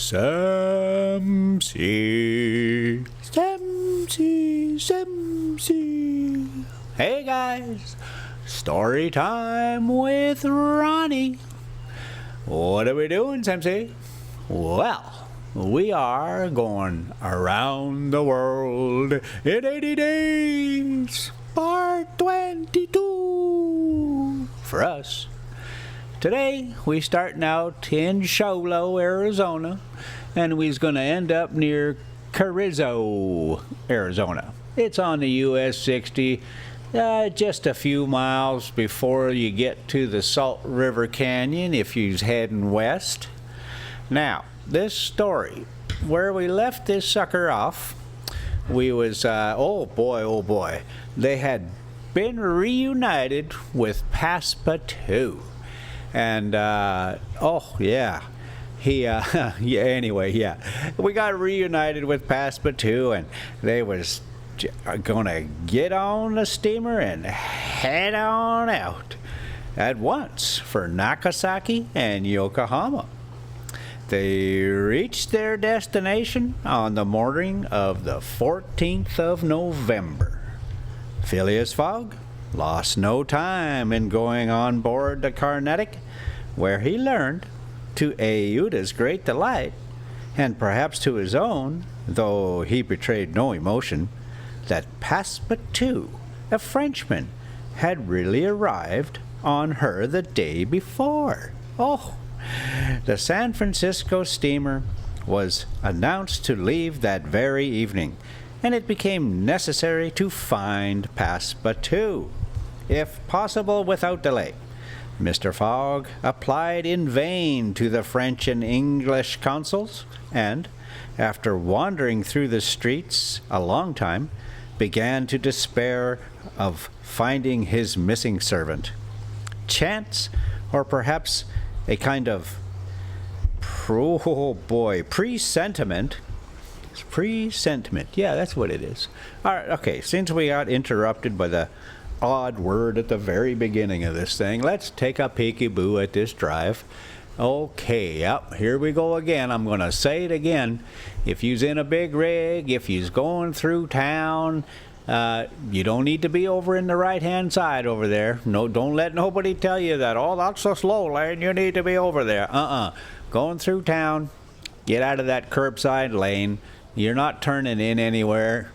Samsy. Samsy, Samsy. Hey guys, story time with Ronnie. What are we doing, Samsy? Well, we are going around the world in 80 days, part 22 for us. Today, we starting out in Sholo, Arizona, and we's going to end up near Carrizo, Arizona. It's on the US 60, just a few miles before you get to the Salt River Canyon if you's heading west. Now, this story, where we left this sucker off, we was, oh boy, they had been reunited with Passepartout. And, oh, yeah, he, anyway, we got reunited with Passepartout, and they was gonna get on the steamer and head on out at once for Nagasaki and Yokohama. They reached their destination on the morning of the 14th of November. Phileas Fogg lost no time in going on board the Carnatic, where he learned, to Aouda's great delight, and perhaps to his own, though he betrayed no emotion, that Passepartout, a Frenchman, had really arrived on her the day before. Oh, the San Francisco steamer was announced to leave that very evening, and it became necessary to find Passepartout, if possible without delay. Mr. Fogg applied in vain to the French and English consuls, and, after wandering through the streets a long time, began to despair of finding his missing servant. Chance, or perhaps a kind of presentiment. Yeah, that's what it is. All right, okay, since we got interrupted by the odd word at the very beginning of this thing, let's take a peekaboo at this drive. Okay, yep, here we go again. I'm going to say it again. If you's in a big rig, if you's going through town, you don't need to be over in the right-hand side over there. No, don't let nobody tell you that, oh, that's a slow lane, you need to be over there. Going through town, get out of that curbside lane. You're not turning in anywhere.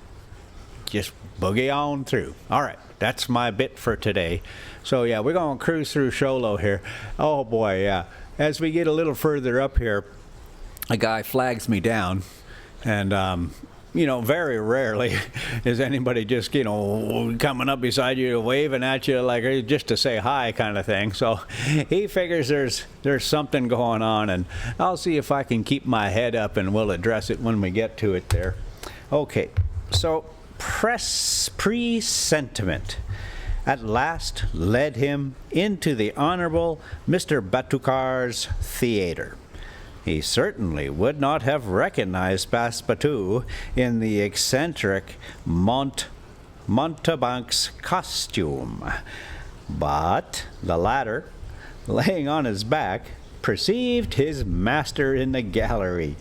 Just boogie on through. All right, that's my bit for today. So, yeah, we're going to cruise through Sholo here. Oh, boy, yeah. As we get a little further up here, a guy flags me down, and, very rarely is anybody just, coming up beside you, waving at you like just to say hi kind of thing. So he figures there's something going on, and I'll see if I can keep my head up, and we'll address it when we get to it there. Okay, so presentiment at last led him into the Honorable Mr. Batucar's theater. He certainly would not have recognized Passepartout in the eccentric mountebank's costume, but the latter, laying on his back, perceived his master in the gallery.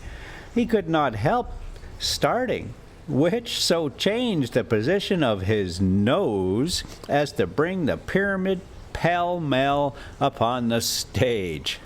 He could not help starting, which so changed the position of his nose as to bring the pyramid pell-mell upon the stage.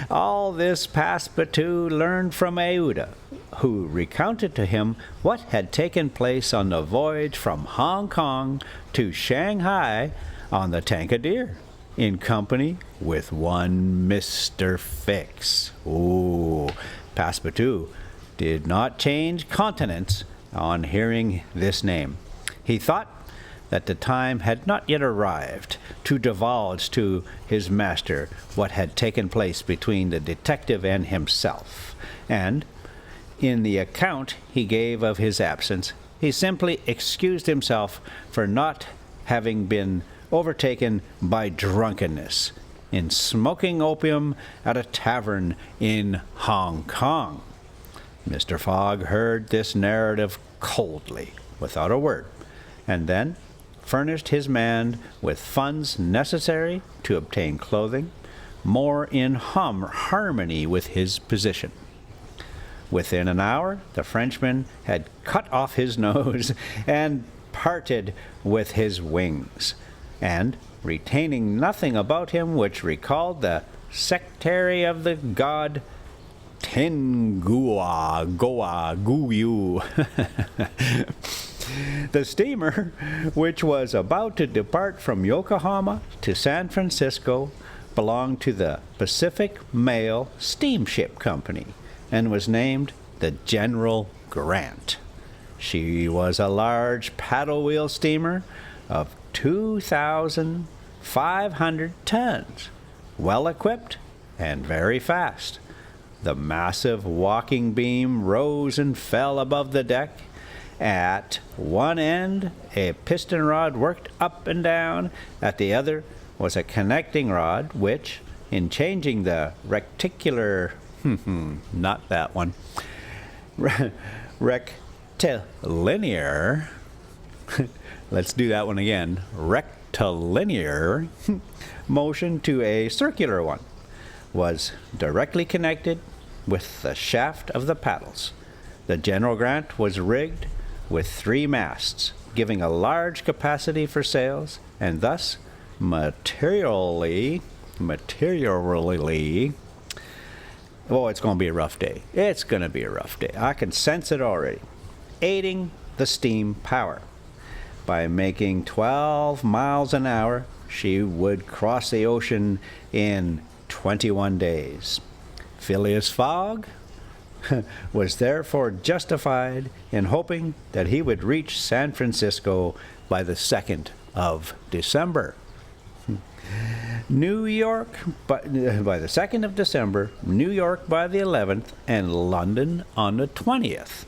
All this Passepartout learned from Aouda, who recounted to him what had taken place on the voyage from Hong Kong to Shanghai on the Tankadere, in company with one Mr. Fix. Ooh, Passepartout did not change countenance on hearing this name. He thought that the time had not yet arrived to divulge to his master what had taken place between the detective and himself, and, in the account he gave of his absence, he simply excused himself for not having been overtaken by drunkenness in smoking opium at a tavern in Hong Kong. Mr. Fogg heard this narrative coldly, without a word, and then furnished his man with funds necessary to obtain clothing, more in harmony with his position. Within an hour, the Frenchman had cut off his nose and parted with his wings, and retaining nothing about him which recalled the sectary of the god Tengua Goa Guyu. The steamer, which was about to depart from Yokohama to San Francisco, belonged to the Pacific Mail Steamship Company and was named the General Grant. She was a large paddle wheel steamer of 2,500 tons, well equipped and very fast. The massive walking beam rose and fell above the deck. At one end, a piston rod worked up and down. At the other was a connecting rod, which, in changing the not that one, rectilinear, let's do that one again, rectilinear motion to a circular one, was directly connected with the shaft of the paddles. The General Grant was rigged with 3 masts, giving a large capacity for sails, and thus materially, oh, it's going to be a rough day. It's going to be a rough day. I can sense it already. Aiding the steam power. By making 12 miles an hour, she would cross the ocean in 21 days. Phileas Fogg was therefore justified in hoping that he would reach San Francisco by the 2nd of December. New York by the 2nd of December, New York by the 11th, and London on the 20th.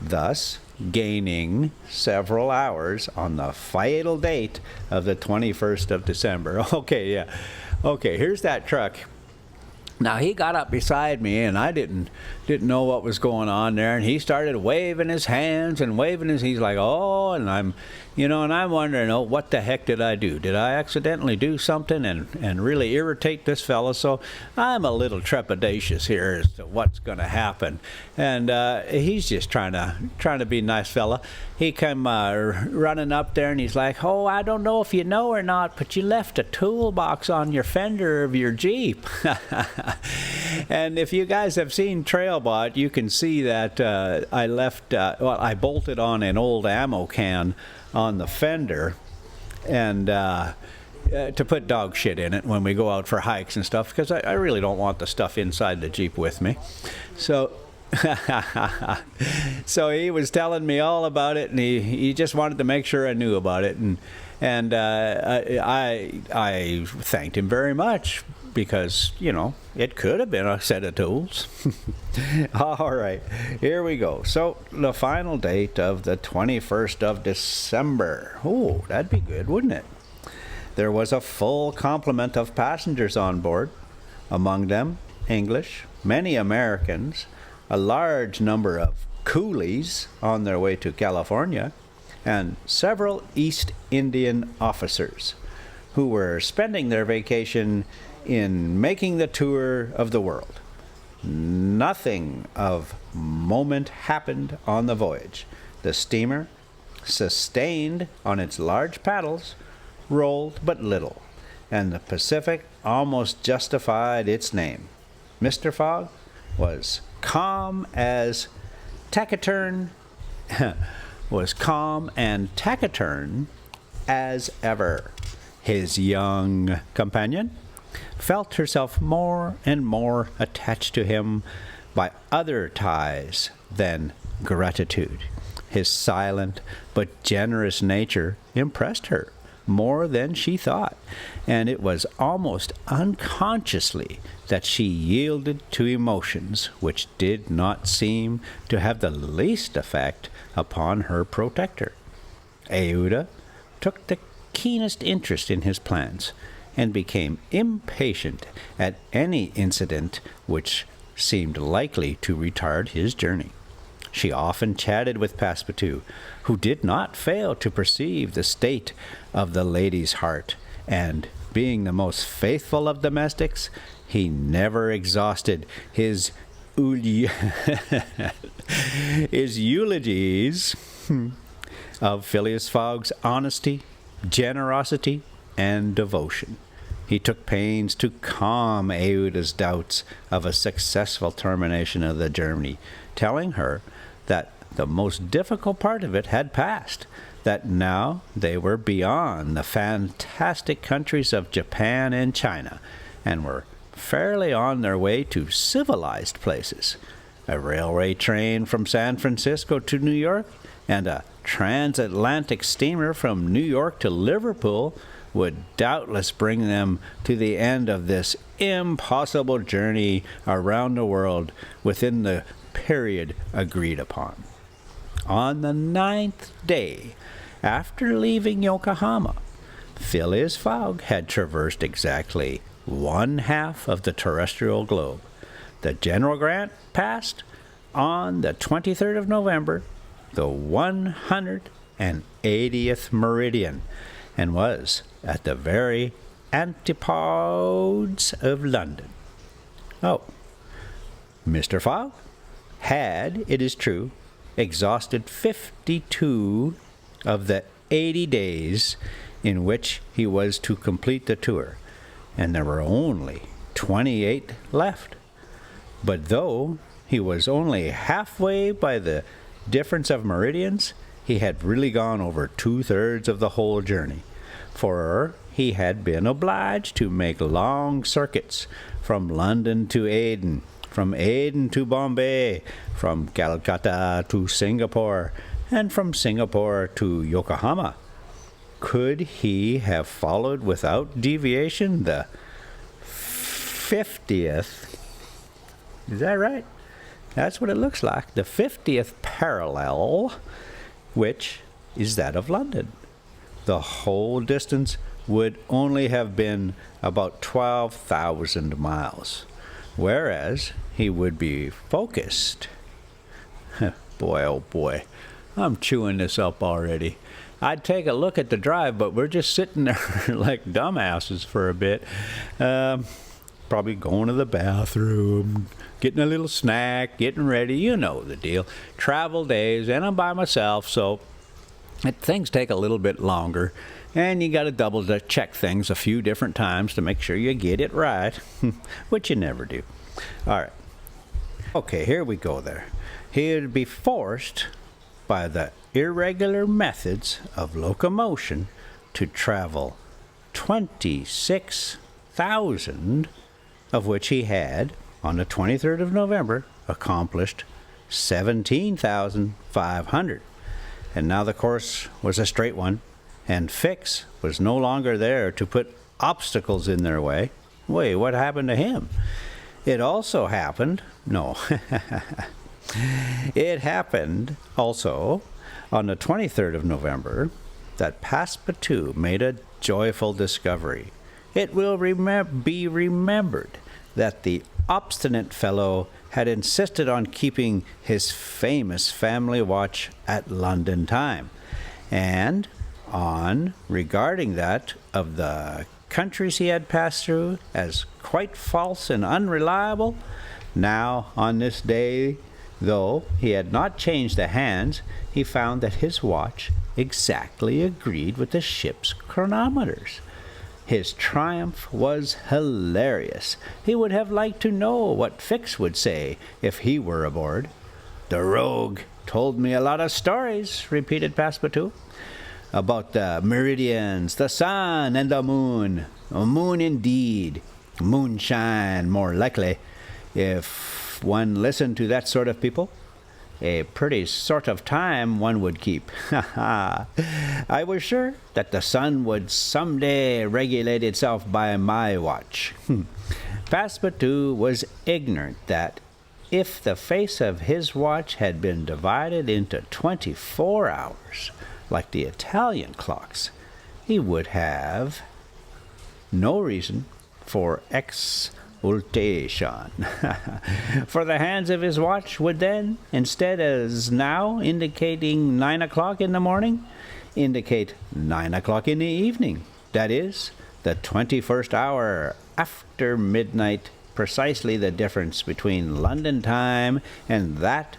Thus, gaining several hours on the fatal date of the 21st of December. Okay, yeah. Okay, here's that truck. Now, he got up beside me, and I didn't know what was going on there, and he started waving his hands and he's like, oh, and I'm wondering, oh, what the heck did I do? Did I accidentally do something and really irritate this fella? So I'm a little trepidatious here as to what's going to happen. And he's just trying to be a nice fella. He came running up there, and he's like, oh, I don't know if you know or not, but you left a toolbox on your fender of your Jeep. And if you guys have seen Trailbot, you can see that I bolted on an old ammo can on the fender, and to put dog shit in it when we go out for hikes and stuff, because I really don't want the stuff inside the Jeep with me. So so he was telling me all about it, and he just wanted to make sure I knew about it, and I thanked him very much, because, it could have been a set of tools. All right, here we go. So, the final date of the 21st of December. Oh, that'd be good, wouldn't it? There was a full complement of passengers on board, among them English, many Americans, a large number of coolies on their way to California, and several East Indian officers who were spending their vacation in making the tour of the world. Nothing of moment happened on the voyage. The steamer, sustained on its large paddles, rolled but little, and the Pacific almost justified its name. Mr. Fogg was calm and taciturn as ever. His young companion felt herself more and more attached to him by other ties than gratitude. His silent but generous nature impressed her more than she thought, and it was almost unconsciously that she yielded to emotions which did not seem to have the least effect upon her protector. Aouda took the keenest interest in his plans, and became impatient at any incident which seemed likely to retard his journey. She often chatted with Passepartout, who did not fail to perceive the state of the lady's heart, and being the most faithful of domestics, he never exhausted his eulogies of Phileas Fogg's honesty, generosity, and devotion. He took pains to calm Aouda's doubts of a successful termination of the journey, telling her that the most difficult part of it had passed, that now they were beyond the fantastic countries of Japan and China, and were fairly on their way to civilized places. A railway train from San Francisco to New York and a transatlantic steamer from New York to Liverpool would doubtless bring them to the end of this impossible journey around the world within the period agreed upon. On the 9th day after leaving Yokohama, Phileas Fogg had traversed exactly 1/2 of the terrestrial globe. The General Grant passed on the 23rd of November, the 180th meridian, and was at the very antipodes of London. Oh, Mr. Fogg had, it is true, exhausted 52 of the 80 days in which he was to complete the tour, and there were only 28 left. But though he was only halfway by the difference of meridians, he had really gone over 2/3 of the whole journey, for he had been obliged to make long circuits from London to Aden, from Aden to Bombay, from Calcutta to Singapore, and from Singapore to Yokohama. Could he have followed without deviation the 50th? Is that right? That's what it looks like. The 50th parallel, which is that of London. The whole distance would only have been about 12,000 miles, whereas he would be focused. Boy, oh boy, I'm chewing this up already. I'd take a look at the drive, but we're just sitting there like dumbasses for a bit. Probably going to the bathroom, getting a little snack, getting ready, you know the deal. Travel days, and I'm by myself, so things take a little bit longer, and you got to double check things a few different times to make sure you get it right, which you never do. All right. Okay, here we go there. He'd be forced by the irregular methods of locomotion to travel 26,000, of which he had, on the 23rd of November, accomplished 17,500. And now the course was a straight one, and Fix was no longer there to put obstacles in their way. Wait, what happened to him? It also happened, no, it happened also on the 23rd of November that Passepartout made a joyful discovery. It will be remembered that the obstinate fellow had insisted on keeping his famous family watch at London time, and on regarding that of the countries he had passed through as quite false and unreliable. Now, on this day, though he had not changed the hands, he found that his watch exactly agreed with the ship's chronometers. His triumph was hilarious. He would have liked to know what Fix would say if he were aboard. "The rogue told me a lot of stories," repeated Passepartout, "about the meridians, the sun, and the moon. A moon indeed. Moonshine, more likely, if one listened to that sort of people. A pretty sort of time one would keep. Ha ha! I was sure that the sun would some day regulate itself by my watch." Passepartout was ignorant that if the face of his watch had been divided into 24 hours, like the Italian clocks, he would have no reason for exultation. For the hands of his watch would then, instead as now indicating 9 o'clock in the morning, indicate 9 o'clock in the evening. That is, the 21st hour after midnight, precisely the difference between London time and that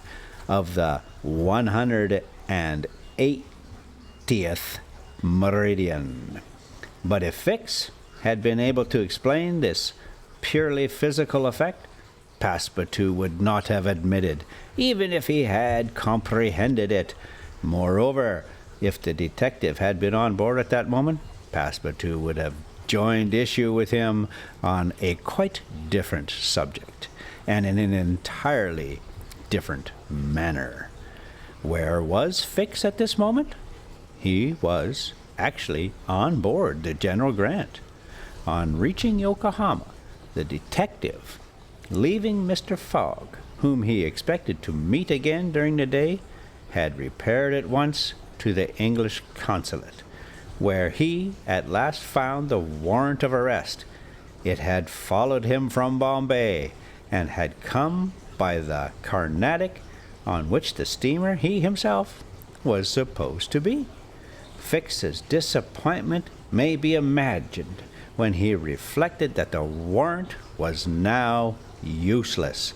of the 180th meridian. But if Fix had been able to explain this purely physical effect, Passepartout would not have admitted, even if he had comprehended it. Moreover, if the detective had been on board at that moment, Passepartout would have joined issue with him on a quite different subject, and in an entirely different manner. Where was Fix at this moment? He was actually on board the General Grant. On reaching Yokohama, the detective, leaving Mr. Fogg, whom he expected to meet again during the day, had repaired at once to the English consulate, where he at last found the warrant of arrest. It had followed him from Bombay, and had come by the Carnatic on which the steamer he himself was supposed to be. Fix's disappointment may be imagined when he reflected that the warrant was now useless.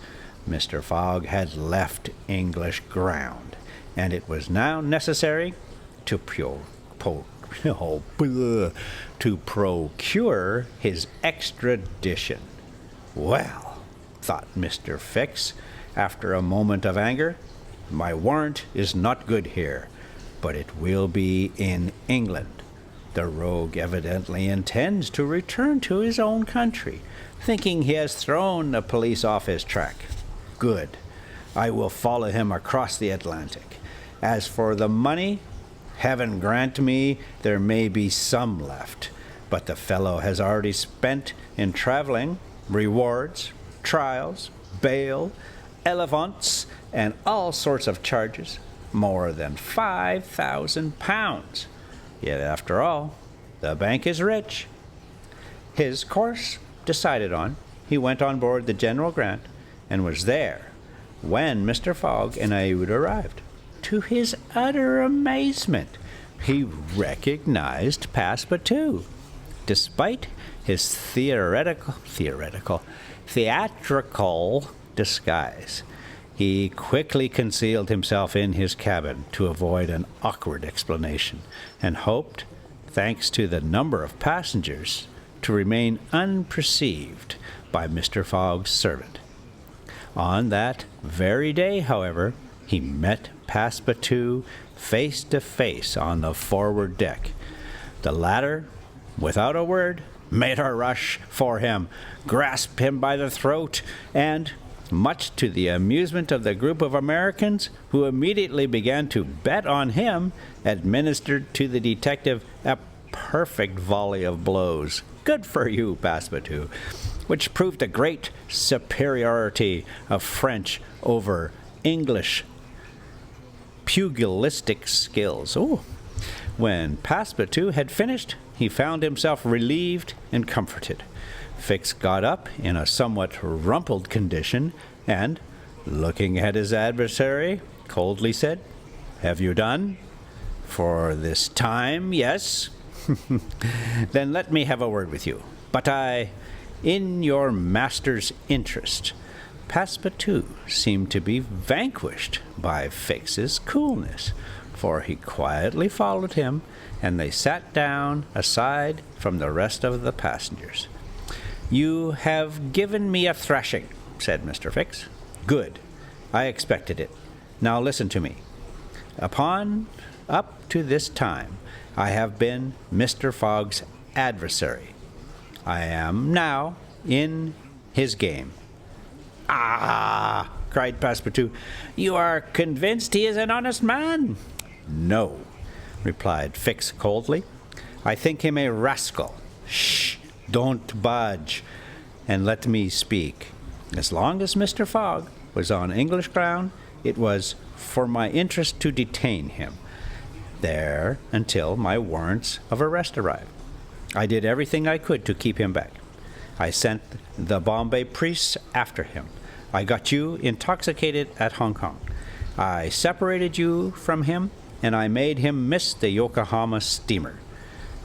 Mr. Fogg had left English ground, and it was now necessary to procure his extradition. Well, thought Mr. Fix, after a moment of anger, my warrant is not good here, but it will be in England. The rogue evidently intends to return to his own country, thinking he has thrown the police off his track. Good. I will follow him across the Atlantic. As for the money, heaven grant me there may be some left, but the fellow has already spent in traveling, rewards, trials, bail, elephants, and all sorts of charges, more than £5,000. Yet after all, the bank is rich. His course decided on, he went on board the General Grant, and was there when Mr. Fogg and Aoud arrived. To his utter amazement, he recognized Passepartout. Despite his theatrical disguise, he quickly concealed himself in his cabin to avoid an awkward explanation, and hoped, thanks to the number of passengers, to remain unperceived by Mr. Fogg's servant. On that very day, however, he met Passepartout face to face on the forward deck. The latter, without a word, made a rush for him, grasped him by the throat, and, much to the amusement of the group of Americans, who immediately began to bet on him, administered to the detective a perfect volley of blows. Good for you, Passepartout, which proved the great superiority of French over English pugilistic skills. When Passepartout had finished, he found himself relieved and comforted. Fix got up in a somewhat rumpled condition and, looking at his adversary, coldly said, "Have you done? For this time, yes? Then let me have a word with you. But in your master's interest." Passepartout seemed to be vanquished by Fix's coolness, for he quietly followed him, and they sat down aside from the rest of the passengers. "You have given me a thrashing," said Mr. Fix. "Good. I expected it. Now listen to me. Up to this time, I have been Mr. Fogg's adversary. I am now in his game." "Ah!" cried Passepartout. "You are convinced he is an honest man?" "No," replied Fix coldly. "I think him a rascal." "Shh! Don't budge, and let me speak. As long as Mr. Fogg was on English ground, it was for my interest to detain him there until my warrants of arrest arrived. I did everything I could to keep him back. I sent the Bombay priests after him. I got you intoxicated at Hong Kong. I separated you from him, and I made him miss the Yokohama steamer.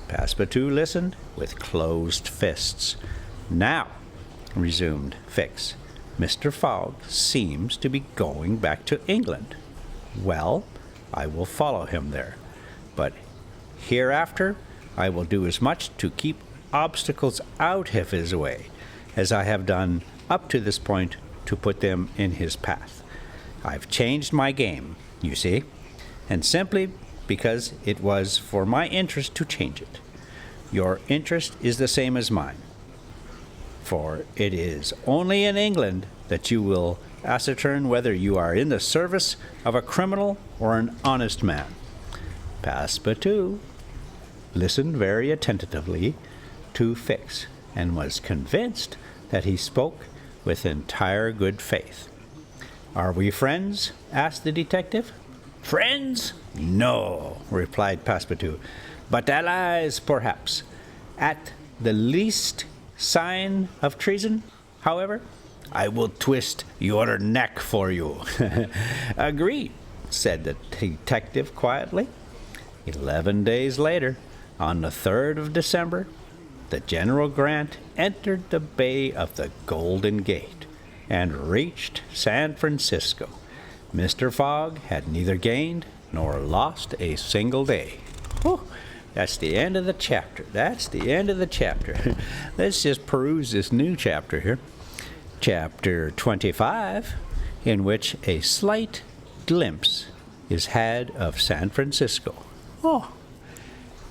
Passepartout listened with closed fists. "Now," resumed Fix, "Mr. Fogg seems to be going back to England. Well, I will follow him there, but hereafter I will do as much to keep obstacles out of his way as I have done up to this point to put them in his path. I've changed my game, you see, and simply because it was for my interest to change it. Your interest is the same as mine, for it is only in England that you will ascertain whether you are in the service of a criminal or an honest man." Passepartout listened very attentively to Fix, and was convinced that he spoke with entire good faith. "Are we friends?" asked the detective. "Friends? No," replied Passepartout, "but allies, perhaps. At the least sign of treason, however, I will twist your neck for you." "Agreed," said the detective quietly. 11 days later, on the 3rd of December, the General Grant entered the Bay of the Golden Gate and reached San Francisco. Mr. Fogg had neither gained nor lost a single day. Whew, that's the end of the chapter. That's the end of the chapter. Let's just peruse this new chapter here. Chapter 25, in which a slight glimpse is had of San Francisco. Oh,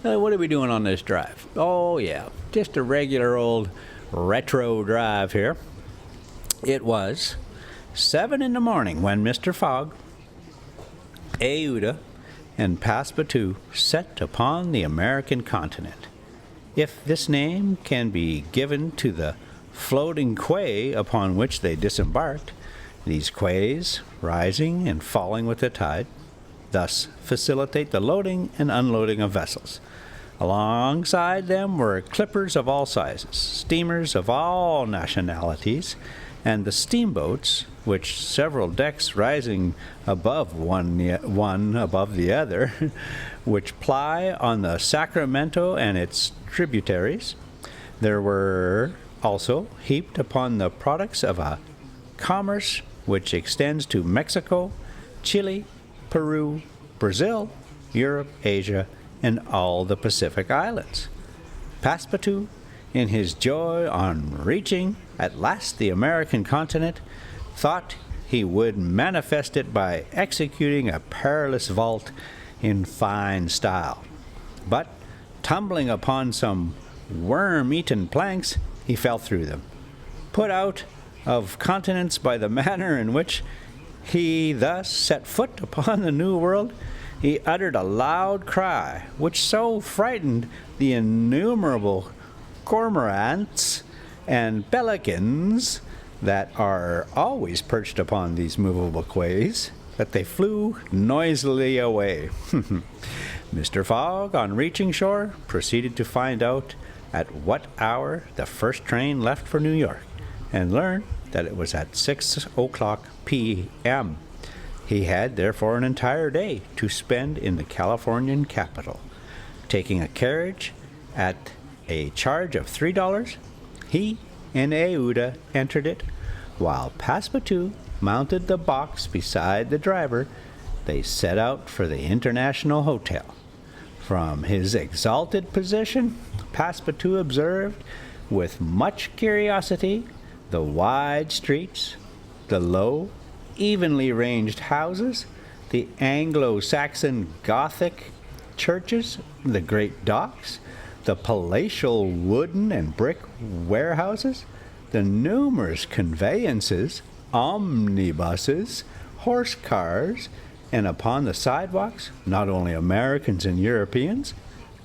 what are we doing on this drive? Oh, yeah, just a regular old retro drive here. It was 7 in the morning when Mr. Fogg, Aouda, and Passepartout set upon the American continent. If this name can be given to the floating quay upon which they disembarked, these quays, rising and falling with the tide, thus facilitate the loading and unloading of vessels. Alongside them were clippers of all sizes, steamers of all nationalities, and the steamboats, which several decks rising above one above the other, which ply on the Sacramento and its tributaries. There were also heaped upon the products of a commerce which extends to Mexico, Chile, Peru, Brazil, Europe, Asia, and all the Pacific Islands. Passepartout, in his joy on reaching at last the American continent, thought he would manifest it by executing a perilous vault in fine style. But, tumbling upon some worm-eaten planks, he fell through them. Put out of countenance by the manner in which he thus set foot upon the New World, he uttered a loud cry, which so frightened the innumerable cormorants and pelicans that are always perched upon these movable quays, that they flew noisily away. Mr. Fogg, on reaching shore, proceeded to find out at what hour the first train left for New York, and learned that it was at 6:00 p.m. He had therefore an entire day to spend in the Californian capital. Taking a carriage at a charge of $3, he and Aouda entered it, while Passepartout mounted the box beside the driver. They set out for the International Hotel. From his exalted position, Passepartout observed with much curiosity the wide streets, the low, evenly ranged houses, the Anglo-Saxon Gothic churches, the great docks, the palatial wooden and brick warehouses, the numerous conveyances, omnibuses, horse cars, and upon the sidewalks, not only Americans and Europeans,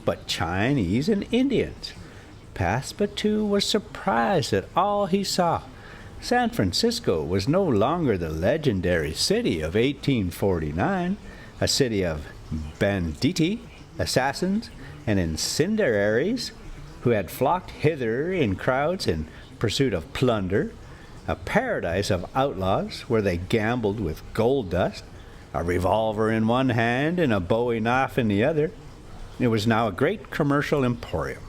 but Chinese and Indians. Passepartout was surprised at all he saw. San Francisco was no longer the legendary city of 1849, a city of banditti, assassins, and incendiaries who had flocked hither in crowds in pursuit of plunder, a paradise of outlaws where they gambled with gold dust, a revolver in one hand and a bowie knife in the other. It was now a great commercial emporium.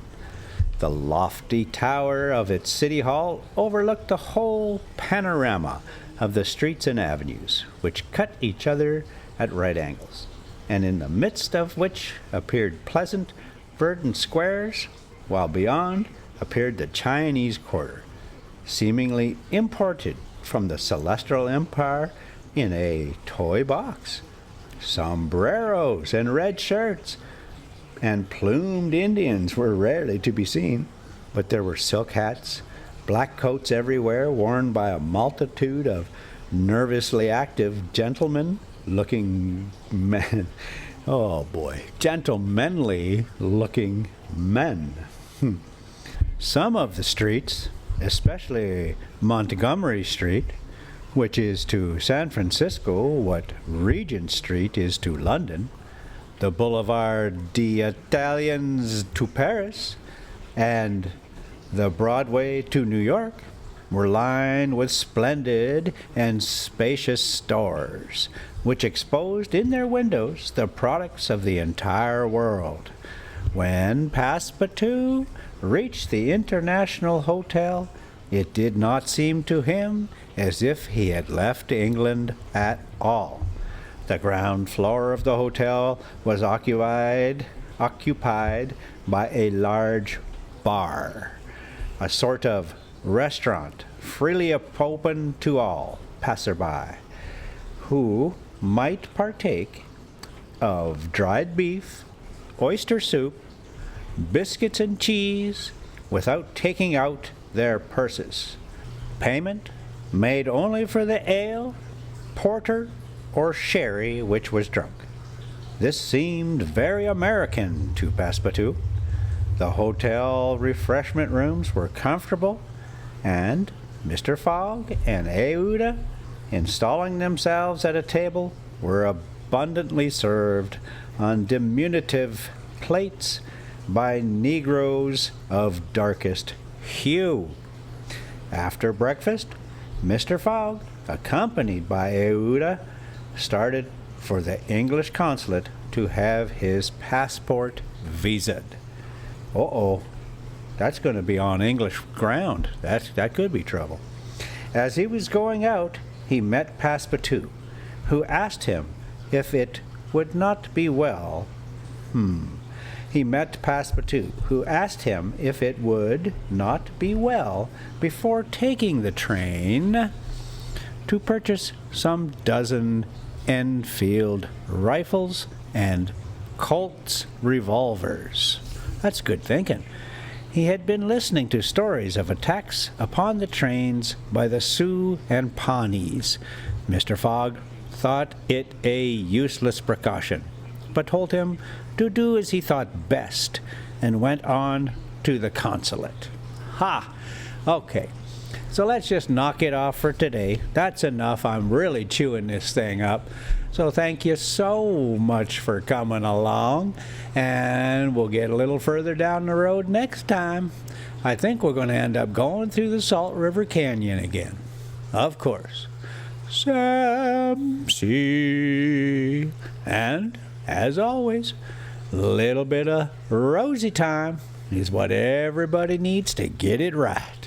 The lofty tower of its city hall overlooked the whole panorama of the streets and avenues, which cut each other at right angles, and in the midst of which appeared pleasant, verdant squares, while beyond appeared the Chinese Quarter, seemingly imported from the Celestial Empire in a toy box. Sombreros and red shirts and plumed Indians were rarely to be seen, but there were silk hats, black coats everywhere, worn by a multitude of nervously active gentlemanly looking men. Some of the streets, especially Montgomery Street, which is to San Francisco what Regent Street is to London, the Boulevard des Italiens to Paris, and the Broadway to New York, were lined with splendid and spacious stores, which exposed in their windows the products of the entire world. When Passepartout reached the International Hotel, it did not seem to him as if he had left England at all. The ground floor of the hotel was occupied by a large bar, a sort of restaurant freely open to all passerby, who might partake of dried beef, oyster soup, biscuits and cheese, without taking out their purses. Payment made only for the ale, porter, or sherry which was drunk. This seemed very American to Passepartout. The hotel refreshment rooms were comfortable, and Mr. Fogg and Aouda, installing themselves at a table, were abundantly served on diminutive plates by negroes of darkest hue. After breakfast, Mr. Fogg, accompanied by Aouda, started for the English consulate to have his passport visaed. That's going to be on English ground. That could be trouble. As he was going out, he met Passepartout, who asked him if it would not be well. He met Passepartout, who asked him if it would not be well, before taking the train, to purchase some dozen Enfield rifles and Colt's revolvers. That's good thinking. He had been listening to stories of attacks upon the trains by the Sioux and Pawnees. Mr. Fogg thought it a useless precaution, but told him to do as he thought best, and went on to the consulate. Okay. So let's just knock it off for today. That's enough. I'm really chewing this thing up. So thank you so much for coming along, and we'll get a little further down the road next time. I think we're going to end up going through the Salt River Canyon again. Of course. Sam C. And, as always, a little bit of Rosie time is what everybody needs to get it right.